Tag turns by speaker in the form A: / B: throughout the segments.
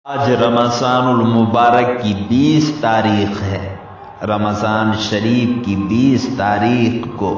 A: آج رمضان المبارک کی 20 تاریخ ہے۔ رمضان شریف کی 20 تاریخ کو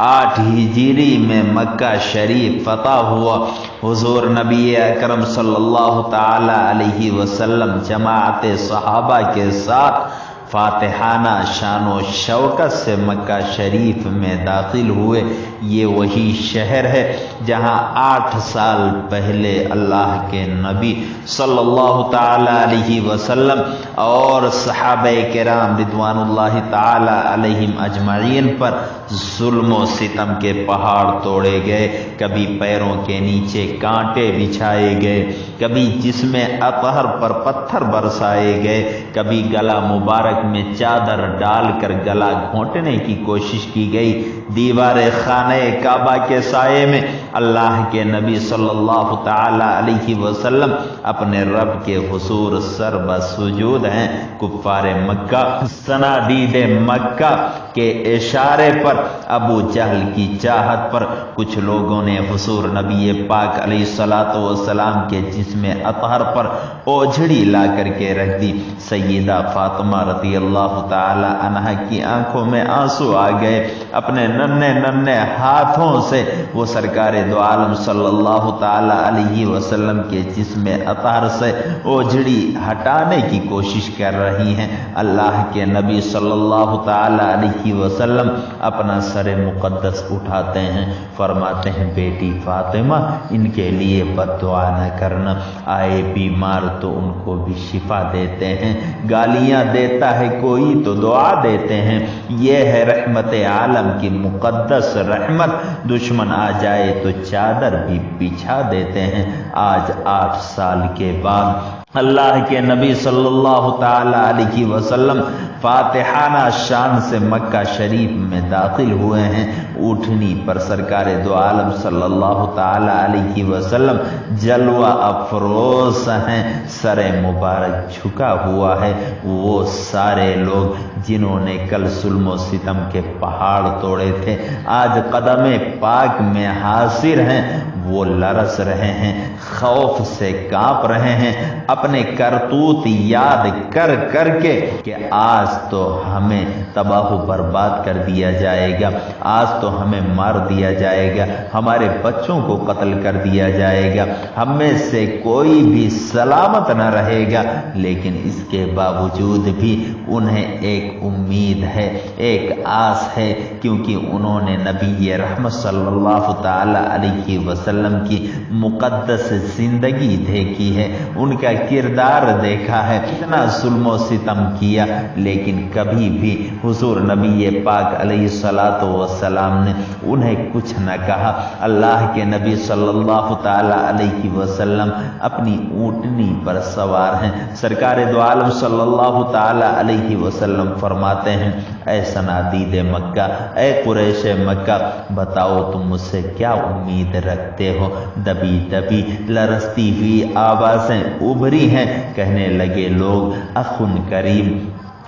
A: 8 ہجری میں مکہ شریف فتح ہوا۔ حضور نبی اکرم صلی اللہ تعالی علیہ وسلم جماعت صحابہ کے ساتھ فاتحانہ شان و شوکت سے مکہ شریف میں داخل ہوئے۔ یہ وہی شہر ہے جہاں 8 سال پہلے اللہ کے نبی صلی اللہ تعالی علیہ وسلم اور صحابہ کرام رضوان اللہ تعالی علیہم اجمعین پر ظلم و ستم کے پہاڑ توڑے گئے۔ کبھی پیروں کے نیچے کانٹے بچھائے گئے، کبھی جسم اطہر پر پتھر برسائے گئے، کبھی گلا مبارک میں چادر ڈال کر گلا گھونٹنے کی کوشش کی گئی۔ دیوار خانہ کعبہ کے سائے میں اللہ کے نبی صلی اللہ تعالی علیہ وسلم اپنے رب کے حضور سر بسجود ہیں۔ کفار مکہ صنادید مکہ کے اشارے پر، ابو جہل کی چاہت پر کچھ لوگوں نے حضور نبی پاک علیہ الصلوۃ والسلام کے جسم اطہر پر اوجھڑی لا کر کے رکھ دی۔ سیدہ فاطمہ رضی اللہ تعالی عنہا کی آنکھوں میں آنسو آ گئے۔ اپنے ننھے ننھے ہاتھوں سے وہ سرکار دو عالم صلی اللہ تعالی علیہ وسلم کے جسم اطہر سے اوجھڑی ہٹانے کی کوشش کر رہی ہیں۔ اللہ کے نبی صلی اللہ تعالی علیہ وسلم اپنا سر مقدس اٹھاتے ہیں، فرماتے ہیں بیٹی فاطمہ ان کے لیے بد دعا نہ کرنا، آئے بیمار تو ان کو بھی شفا دیتے ہیں، گالیاں دیتا ہے کوئی تو دعا دیتے ہیں۔ یہ ہے رحمت عالم کی مقدس رحمت، دشمن آ جائے تو چادر بھی بچھا دیتے ہیں۔ آج 8 سال کے بعد اللہ کے نبی صلی اللہ تعالی علیہ وسلم فاتحانہ شان سے مکہ شریف میں داخل ہوئے ہیں۔ اونٹنی پر سرکار دو عالم صلی اللہ تعالی علیہ وسلم جلوہ افروز ہیں، سر مبارک جھکا ہوا ہے۔ وہ سارے لوگ جنہوں نے کل ظلم و ستم کے پہاڑ توڑے تھے آج قدم پاک میں حاضر ہیں۔ وہ لرز رہے ہیں، خوف سے کانپ رہے ہیں، اپنے کرتوت یاد کر کر کے کہ آج تو ہمیں تباہ و برباد کر دیا جائے گا، آج تو ہمیں مار دیا جائے گا، ہمارے بچوں کو قتل کر دیا جائے گا، ہم میں سے کوئی بھی سلامت نہ رہے گا۔ لیکن اس کے باوجود بھی انہیں ایک امید ہے، ایک آس ہے، کیونکہ انہوں نے نبی رحمت صلی اللہ تعالی علیہ وسلم کی مقدس زندگی دیکھی ہے، ان کا کردار دیکھا ہے، اتنا ظلم و ستم کیا لیکن کبھی بھی حضور نبی پاک علیہ الصلوۃ والسلام نے انہیں کچھ نہ کہا۔ اللہ کے نبی صلی اللہ تعالی علیہ وسلم اپنی اونٹنی پر سوار ہیں۔ سرکار دو عالم صلی اللہ تعالی علیہ وسلم فرماتے ہیں، اے صنادید مکہ، اے قریش مکہ، بتاؤ تم مجھ سے کیا امید رکھتے ہو؟ دبی دبی لرزتی ہوئی آوازیں ابھری ہیں، کہنے لگے لوگ اخ کریم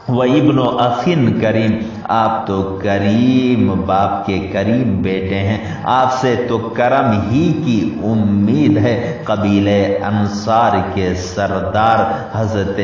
A: و ابن اخن کریم، آپ تو کریم باپ کے کریم بیٹے ہیں، آپ سے تو کرم ہی کی امید ہے۔ قبیلہ انصار کے سردار حضرت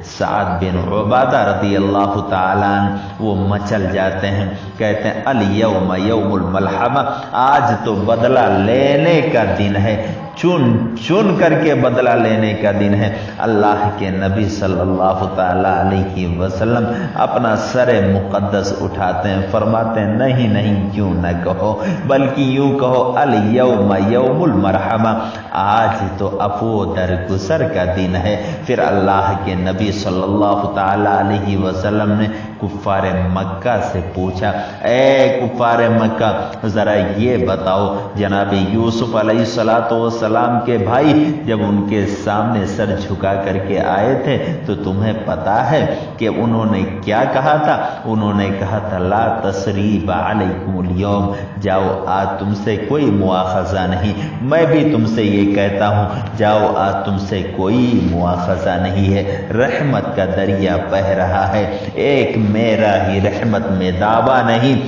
A: سعد بن عبادہ رضی اللہ تعالیٰ عنہ وہ مچل جاتے ہیں، کہتے ہیں الیوم یوم الملحمہ، آج تو بدلہ لینے کا دن ہے، چن چن کر کے بدلہ لینے کا دن ہے۔ اللہ کے نبی صلی اللہ تعالی علیہ وسلم اپنا سر مقدس اٹھاتے ہیں، فرماتے ہیں نہیں نہیں یوں نہ کہو، بلکہ یوں کہو الیوم یوم المرحمہ، آج تو عفو درگزر کا دن ہے۔ پھر اللہ کے نبی صلی اللہ تعالی علیہ وسلم نے کفار مکہ سے پوچھا، اے کفار مکہ ذرا یہ بتاؤ، جناب یوسف علیہ الصلوۃ والسلام کے بھائی جب ان کے سامنے سر جھکا کر کے آئے تھے تو تمہیں پتا ہے کہ انہوں نے کیا کہا تھا؟ انہوں نے کہا تھا لا تثریب علیکم اليوم، جاؤ آج تم سے کوئی مواخذہ نہیں۔ میں بھی تم سے یہ کہتا ہوں، جاؤ آج تم سے کوئی مواخذہ نہیں ہے، رحمت کا دریا بہہ رہا ہے، ایک میرا ہی رحمت میں دعویٰ نہیں،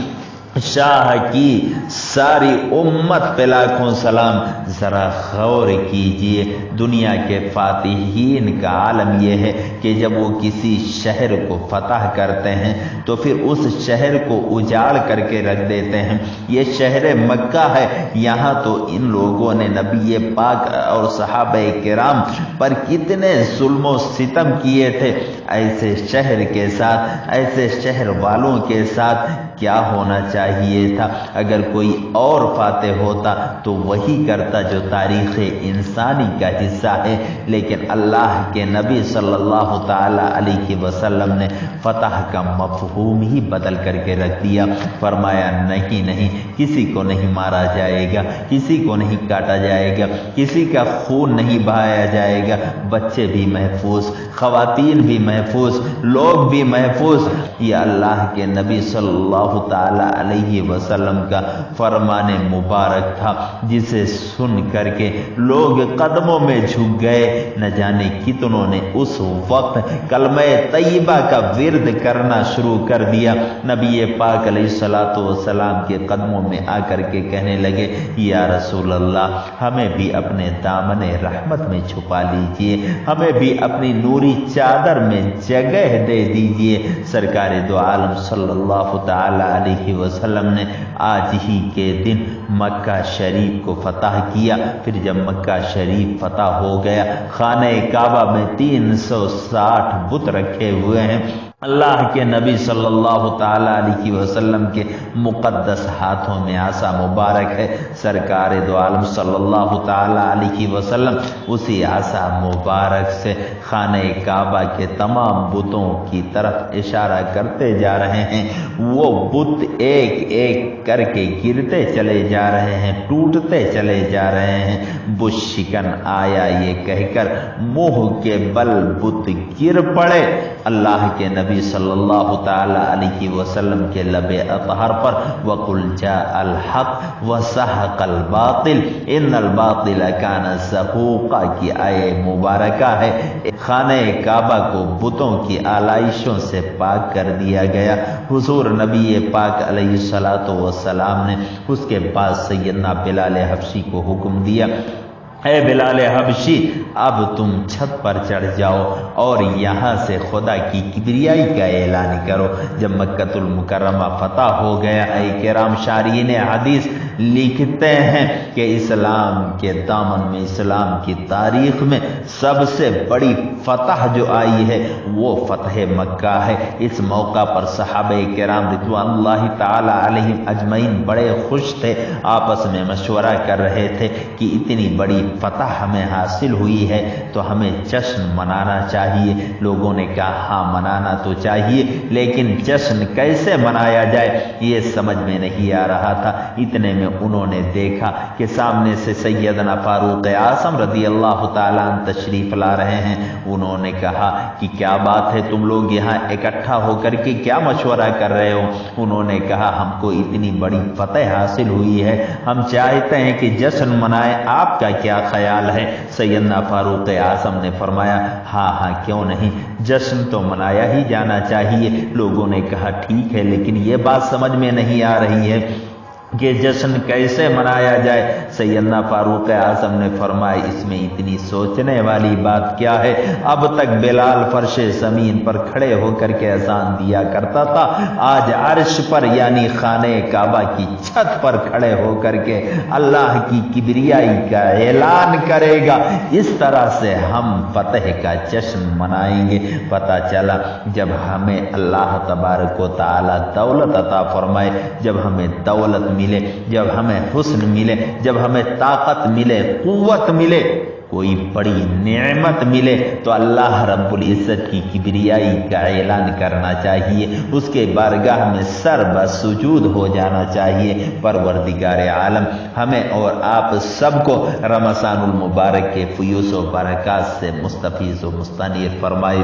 A: شاہ کی ساری امت پہ لاکھوں سلام۔ ذرا غور کیجئے، دنیا کے فاتحین کا عالم یہ ہے کہ جب وہ کسی شہر کو فتح کرتے ہیں تو پھر اس شہر کو اجاڑ کر کے رکھ دیتے ہیں۔ یہ شہر مکہ ہے، یہاں تو ان لوگوں نے نبی پاک اور صحابہ کرام پر کتنے ظلم و ستم کیے تھے۔ ایسے شہر کے ساتھ، ایسے شہر والوں کے ساتھ کیا ہونا چاہیے تھا؟ اگر کوئی اور فاتح ہوتا تو وہی کرتا جو تاریخ انسانی کا حصہ ہے، لیکن اللہ کے نبی صلی اللہ تعالی علیہ وسلم نے فتح کا مفہوم ہی بدل کر کے رکھ دیا۔ فرمایا نہیں نہیں، کسی کو نہیں مارا جائے گا، کسی کو نہیں کاٹا جائے گا، کسی کا خون نہیں بہایا جائے گا، بچے بھی محفوظ، خواتین بھی محفوظ، لوگ بھی محفوظ۔ یہ اللہ کے نبی صلی اللہ تعالی علیہ وسلم کا فرمان مبارک تھا، جسے سن کر کے لوگ قدموں میں جھک گئے۔ نہ جانے کتنوں نے اس وقت کلمہ طیبہ کا ورد کرنا شروع کر دیا۔ نبی پاک علیہ الصلوۃ والسلام کے قدموں میں آ کر کے کہنے لگے، یا رسول اللہ، ہمیں بھی اپنے دامن رحمت میں چھپا لیجئے، ہمیں بھی اپنی نوری چادر میں جگہ دے دیجئے۔ سرکار دو عالم صلی اللہ تعالی علیہ وسلم نے آج ہی کے دن مکہ شریف کو فتح کیا۔ پھر جب مکہ شریف فتح ہو گیا، خانہ کعبہ میں 360 بت رکھے ہوئے ہیں۔ اللہ کے نبی صلی اللہ تعالی علیہ وسلم کے مقدس ہاتھوں میں عصا مبارک ہے۔ سرکار دو عالم صلی اللہ تعالی علیہ وسلم اسی عصا مبارک سے خانہ کعبہ کے تمام بتوں کی طرف اشارہ کرتے جا رہے ہیں۔ وہ بت ایک ایک کر کے گرتے چلے جا رہے ہیں، ٹوٹتے چلے جا رہے ہیں۔ بت شکن آیا یہ کہہ کر منہ کے بل بت گر پڑے۔ اللہ کے نبی صلی اللہ تعالی علیہ وسلم کے لب اطہر پر وَقُلْ جَاءَ الْحَقُّ وَزَهَقَ الْبَاطِلُ إِنَّ الْبَاطِلَ كَانَ زَهُوقًا کی آیے مبارکہ ہے۔ خانہ کعبہ کو بتوں کی آلائشوں سے پاک کر دیا گیا۔ حضور نبی پاک علیہ الصلوۃ والسلام نے اس کے بعد سیدنا بلال حبشی کو حکم دیا، اے بلال حبشی، اب تم چھت پر چڑھ جاؤ اور یہاں سے خدا کی کبریائی کا اعلان کرو۔ جب مکۃ المکرمہ فتح ہو گیا، اے کرام شارحین حدیث لکھتے ہیں کہ اسلام کے دامن میں، اسلام کی تاریخ میں سب سے بڑی فتح جو آئی ہے وہ فتح مکہ ہے۔ اس موقع پر صحابہ کرام رضوان اللہ تعالی علیہم اجمعین بڑے خوش تھے، آپس میں مشورہ کر رہے تھے کہ اتنی بڑی فتح ہمیں حاصل ہوئی ہے تو ہمیں جشن منانا چاہیے۔ لوگوں نے کہا ہاں منانا تو چاہیے، لیکن جشن کیسے منایا جائے یہ سمجھ میں نہیں آ رہا تھا۔ اتنے میں انہوں نے دیکھا کہ سامنے سے سیدنا فاروق اعظم رضی اللہ تعالیٰ عنہ تشریف لا رہے ہیں۔ انہوں نے کہا کہ کیا بات ہے، تم لوگ یہاں اکٹھا ہو کر کے کیا مشورہ کر رہے ہو؟ انہوں نے کہا ہم کو اتنی بڑی فتح حاصل ہوئی ہے، ہم چاہتے ہیں کہ جشن منائیں، آپ کا کیا خیال ہے؟ سیدنا فاروق اعظم نے فرمایا ہاں ہاں کیوں نہیں، جشن تو منایا ہی جانا چاہیے۔ لوگوں نے کہا ٹھیک ہے، لیکن یہ بات سمجھ میں نہیں آ رہی ہے کہ جشن کیسے منایا جائے۔ سیدنا فاروق اعظم نے فرمایا اس میں اتنی سوچنے والی بات کیا ہے، اب تک بلال فرش زمین پر کھڑے ہو کر کے اذان دیا کرتا تھا، آج عرش پر یعنی خانہ کعبہ کی چھت پر کھڑے ہو کر کے اللہ کی کبریائی کا اعلان کرے گا۔ اس طرح سے ہم فتح کا جشن منائیں گے۔ پتہ چلا جب ہمیں اللہ تبارک و تعالی دولت عطا فرمائے، جب ہمیں دولت ملے، جب ہمیں حسن ملے، جب ہمیں طاقت ملے، قوت ملے، کوئی بڑی نعمت ملے تو اللہ رب العزت کی کبریائی کا اعلان کرنا چاہیے، اس کے بارگاہ میں سر بسجود ہو جانا چاہیے۔ پروردگار عالم ہمیں اور آپ سب کو رمضان المبارک کے فیوز و برکات سے مستفیض و مستنیر فرمائے۔